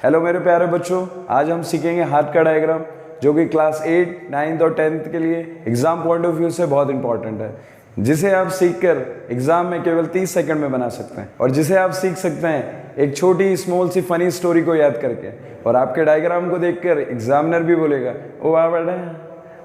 Hello मेरे प्यारे बच्चों, आज हम सीखेंगे हाथ का डायग्राम जो कि क्लास 8, 9th और 10th के लिए एग्जाम पॉइंट ऑफ व्यू से बहुत इंपॉर्टेंट है, जिसे आप सीखकर एग्जाम में केवल 30 सेकंड में बना सकते हैं और जिसे आप सीख सकते हैं एक छोटी स्मॉल सी फनी स्टोरी को याद करके। और आपके डायग्राम को देखकर एग्जामिनर भी बोलेगा ओ वाह बेटा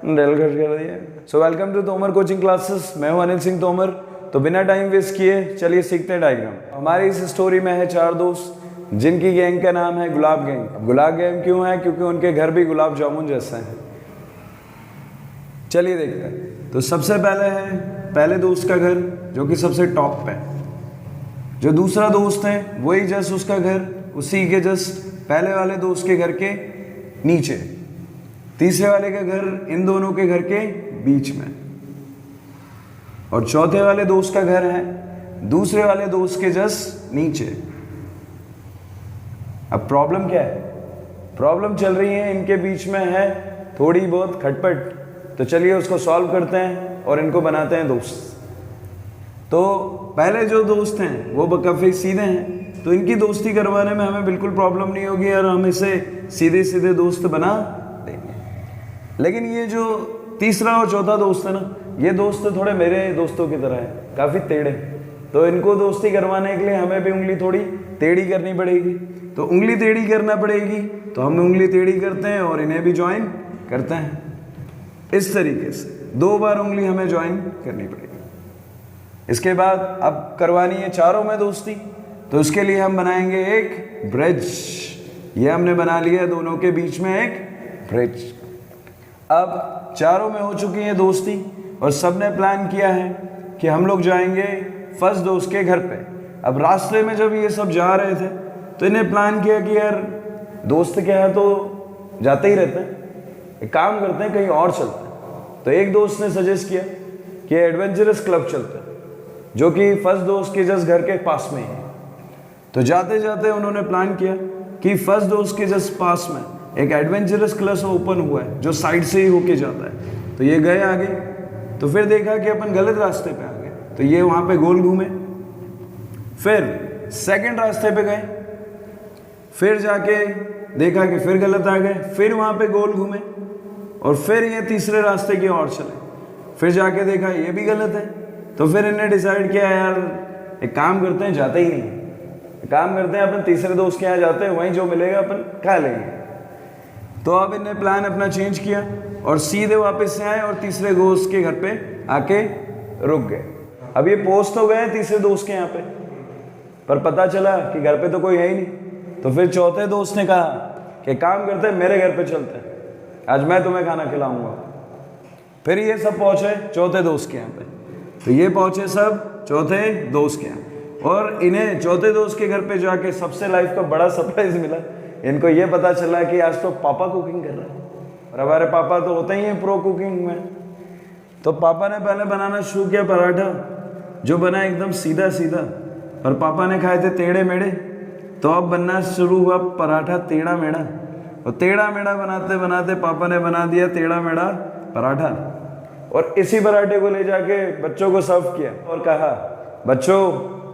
डेल खर्च कर दिया। So welcome to Tomar coaching classes. मैं हूं अनिल सिंह तोमर। तो बिना टाइम वेस्ट किए चलिए सीखते हैं डायग्राम। हमारी इस स्टोरी में है 4 दोस्त जिनकी गैंग का नाम है गुलाब गैंग। गुलाब गैंग क्यों है? क्योंकि उनके घर भी गुलाब जामुन जैसे हैं। चलिए देखते हैं। तो सबसे पहले है पहले दोस्त का घर जो कि सबसे टॉप पे। जो दूसरा दोस्त है वही जस्ट उसका घर उसी के जस्ट पहले वाले दोस्त के घर के नीचे। तीसरे वाले का घर इन दोनों के घर के बीच में। और चौथे वाले दोस्त का घर है दूसरे वाले दोस्त के जस्ट नीचे। अब प्रॉब्लम क्या है? प्रॉब्लम चल रही है इनके बीच में है थोड़ी बहुत खटपट। तो चलिए उसको सॉल्व करते हैं और इनको बनाते हैं दोस्त। तो पहले जो दोस्त हैं वो काफ़ी सीधे हैं, तो इनकी दोस्ती करवाने में हमें बिल्कुल प्रॉब्लम नहीं होगी और हम इसे सीधे सीधे दोस्त बना देंगे। लेकिन ये जो तीसरा और चौथा दोस्त है ना, ये दोस्त थोड़े मेरे दोस्तों की तरह है, काफ़ी टेढ़े। तो इनको दोस्ती करवाने के लिए हमें भी उंगली थोड़ी टेढ़ी करनी पड़ेगी। तो उंगली टेढ़ी करना पड़ेगी, तो हम उंगली टेढ़ी करते हैं और इन्हें भी ज्वाइन करते हैं। इस तरीके से 2 बार उंगली हमें ज्वाइन करनी पड़ेगी। इसके बाद अब करवानी है चारों में दोस्ती, तो उसके लिए हम बनाएंगे एक ब्रिज। ये हमने बना लिया दोनों के बीच में एक ब्रिज। अब चारों में हो चुकी है दोस्ती और सबने प्लान किया है कि हम लोग जाएंगे फर्स्ट दोस्त के घर पे। अब रास्ते में जब ये सब जा रहे थे तो इन्हें प्लान किया कि यार दोस्त के यहाँ तो जाते ही रहते हैं, एक काम करते हैं कहीं और चलते हैं। तो एक दोस्त ने सजेस्ट किया कि एडवेंचरस क्लब चलते हैं जो कि फर्स्ट दोस्त के जस्ट घर के पास में ही है। तो जाते जाते उन्होंने प्लान किया कि फर्स्ट दोस्त के जस्ट पास में एक एडवेंचरस क्लब ओपन हुआ है जो साइड से ही होके जाता है। तो ये गए आगे, तो फिर देखा कि अपन गलत रास्ते पे आ गए, तो ये वहाँ पे गोल घूमे। फिर सेकंड रास्ते पे गए, फिर जाके देखा कि फिर गलत आ गए, फिर वहाँ पे गोल घूमे और फिर ये तीसरे रास्ते की ओर चले। फिर जाके देखा ये भी गलत है, तो फिर इन्हें डिसाइड किया यार एक काम करते हैं, जाते ही नहीं, एक काम करते हैं अपन तीसरे दोस्त के यहाँ जाते हैं, वहीं जो मिलेगा अपन खा लेंगे। तो अब इन्हें प्लान अपना चेंज किया और सीधे वापस से आए और तीसरे दोस्त के घर पे आके रुक गए। अब ये पहुंच तो गए तीसरे दोस्त के यहाँ पे, पर पता चला कि घर पे तो कोई है ही नहीं। तो फिर चौथे दोस्त ने कहा कि काम करते हैं मेरे घर पे चलते हैं, आज मैं तुम्हें खाना खिलाऊंगा। फिर ये सब पहुंचे चौथे दोस्त के यहाँ पे। तो ये पहुंचे सब चौथे दोस्त के यहाँ और इन्हें चौथे दोस्त के घर पे जाके सबसे लाइफ का बड़ा सरप्राइज मिला। इनको ये पता चला कि आज तो पापा कुकिंग कर रहे हैं और हमारे पापा तो होते ही हैं प्रो कुकिंग में। तो पापा ने पहले बनाना शुरू किया पराठा, जो बना एकदम सीधा सीधा, और पापा ने खाए थे टेढ़े मेढ़े। तो अब बनना शुरू हुआ पराठा टेढ़ा मेढ़ा, और टेढ़ा मेढ़ा बनाते बनाते पापा ने बना दिया टेढ़ा मेढ़ा पराठा। और इसी पराठे को ले जाके बच्चों को सर्व किया और कहा बच्चों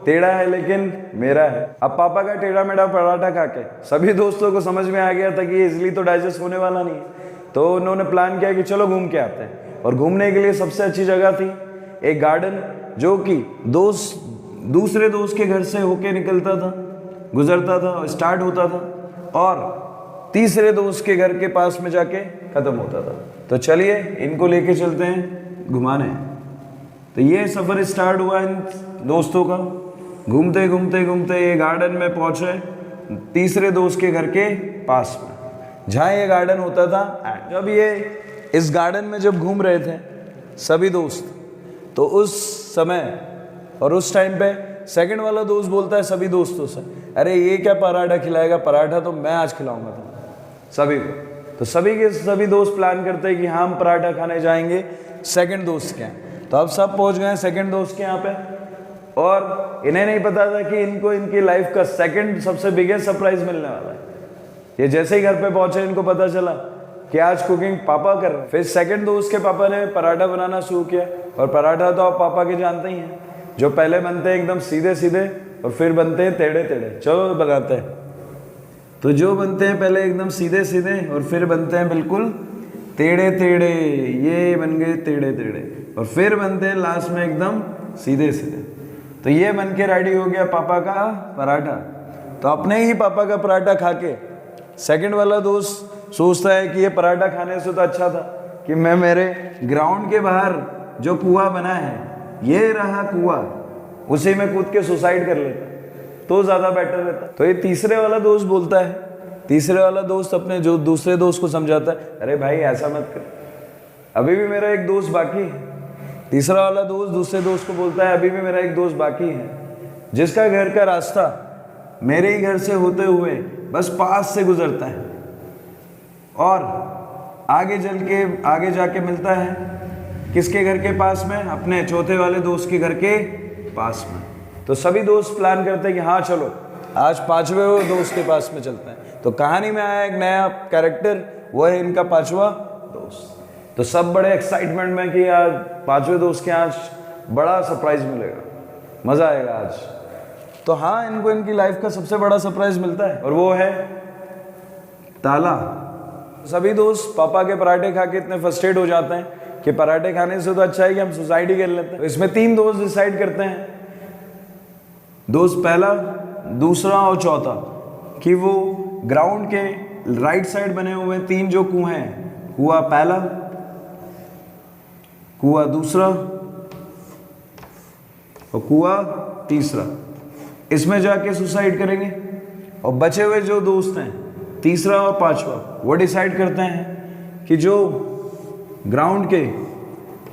टेढ़ा है लेकिन मेरा है। अब पापा का टेढ़ा मेढ़ा पराठा खा के सभी दोस्तों को समझ में आ गया था कि ये इजली तो डाइजेस्ट होने वाला नहीं है। तो उन्होंने प्लान किया कि चलो घूम के आते हैं। और घूमने के लिए सबसे अच्छी जगह थी एक गार्डन जो कि दूसरे दोस्त के घर से होके निकलता था, गुजरता था और स्टार्ट होता था और तीसरे दोस्त के घर के पास में जाके खत्म होता था। तो चलिए इनको लेके चलते हैं घुमाने। तो ये सफ़र स्टार्ट हुआ इन दोस्तों का। घूमते घूमते घूमते ये गार्डन में पहुंचे तीसरे दोस्त के घर के पास में, जहाँ ये गार्डन होता था। जब ये इस गार्डन में जब घूम रहे थे सभी दोस्त, तो उस समय और उस टाइम पे सेकंड वाला दोस्त बोलता है सभी दोस्तों से, अरे ये क्या पराठा खिलाएगा, पराठा तो मैं आज खिलाऊंगा तुम्हें सभी को। तो सभी के सभी दोस्त प्लान करते हैं कि हाँ हम पराठा खाने जाएंगे सेकंड दोस्त के यहाँ। तो अब सब पहुंच गए सेकंड दोस्त के यहाँ पे और इन्हें नहीं पता था कि इनको इनकी लाइफ का सेकंड सबसे बिगेस्ट सरप्राइज मिलने वाला है। ये जैसे ही घर पे पहुंचे इनको पता चला कि आज कुकिंग पापा कर रहे हैं। फिर सेकंड दोस्त के पापा ने पराठा बनाना शुरू किया और पराठा तो आप पापा के जानते ही हैं, जो पहले बनते हैं एकदम सीधे सीधे और फिर बनते हैं टेढ़े टेढ़े। चलो बनाते हैं। तो जो बनते हैं पहले एकदम सीधे सीधे और फिर बनते हैं बिल्कुल टेढ़े टेढ़े, ये बन गए टेढ़े टेढ़े, और फिर बनते हैं लास्ट में एकदम सीधे सीधे। तो ये बन के रेडी हो गया पापा का पराठा। तो अपने ही पापा का पराठा खा के सेकंड वाला दोस्त सोचता है कि ये पराठा खाने से तो अच्छा था कि मैं मेरे ग्राउंड के बाहर जो कुआं बना है, ये रहा कुआं, उसी में कूद के सुसाइड कर लेता तो ज़्यादा बेटर रहता। तो ये तीसरे वाला दोस्त बोलता है, तीसरे वाला दोस्त अपने जो दूसरे दोस्त को समझाता है, अरे भाई ऐसा मत कर, अभी भी मेरा एक दोस्त बाकी है। तीसरा वाला दोस्त दूसरे दोस्त को बोलता है, अभी भी मेरा एक दोस्त बाकी है जिसका घर का रास्ता मेरे ही घर से होते हुए बस पास से गुजरता है और आगे जाके मिलता है किसके घर के पास में, अपने चौथे वाले दोस्त के घर के पास में। तो सभी दोस्त प्लान करते हैं कि हाँ चलो आज पांचवें दोस्त के पास में चलते हैं। तो कहानी में आया एक नया कैरेक्टर, वो है इनका पांचवा दोस्त। तो सब बड़े एक्साइटमेंट में कि आज पांचवें दोस्त के आज बड़ा सरप्राइज मिलेगा, मजा आएगा आज। तो हाँ, इनको इनकी लाइफ का सबसे बड़ा सरप्राइज मिलता है और वो है ताला। सभी दोस्त पापा के पराठे खा के इतने फ्रस्ट्रेट हो जाते हैं कि पराठे खाने से तो अच्छा है कि हम सुसाइड ही कर लेते हैं। तो इसमें 3 दोस्त डिसाइड करते हैं, दोस्त पहला, दूसरा और चौथा, कि वो ग्राउंड के राइट साइड बने हुए 3 जो कुएं हैं, कुआं पहला, कुआं दूसरा और कुआं तीसरा, इसमें जाके सुसाइड करेंगे। और बचे हुए जो दोस्त हैं तीसरा और पांचवा, वो डिसाइड करते हैं कि जो ग्राउंड के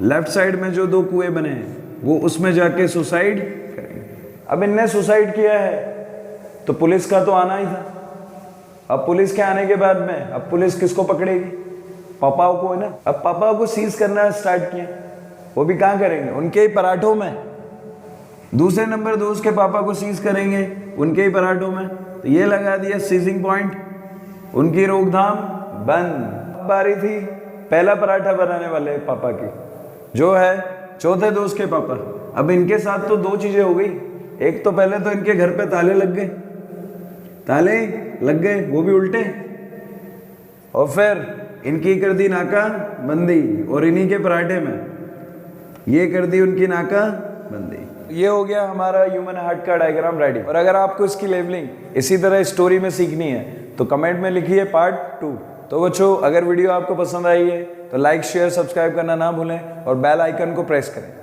लेफ्ट साइड में जो 2 कुएं बने हैं वो उसमें जाके सुसाइड करेंगे। अब इनने सुसाइड किया है तो पुलिस का तो आना ही था। अब पुलिस के आने के बाद में अब पुलिस किसको पकड़ेगी? पापाओं को है ना। अब पापाओं को सीज करना स्टार्ट किया। वो भी कहाँ करेंगे? उनके ही पराठों में। दूसरे नंबर दोस्त के पापा को सीज करेंगे उनके ही पराठों में। तो ये लगा दिया सीजिंग पॉइंट, उनकी रोकथाम बंद। बारी थी पहला पराठा बनाने वाले पापा की, जो है चौथे दोस्त के पापा। अब इनके साथ तो 2 चीजें हो गई। एक तो पहले तो इनके घर पे ताले लग गए, वो भी उल्टे, और फिर इनकी कर दी नाका बंदी, और इन्हीं के पराठे में ये कर दी उनकी नाका बंदी। ये हो गया हमारा ह्यूमन हार्ट का डायग्राम रेडी। और अगर आपको इसकी लेवलिंग इसी तरह स्टोरी में सीखनी है तो कमेंट में लिखिए पार्ट 2। तो बच्चों, अगर वीडियो आपको पसंद आई है तो लाइक शेयर सब्सक्राइब करना ना भूलें और बेल आइकन को प्रेस करें।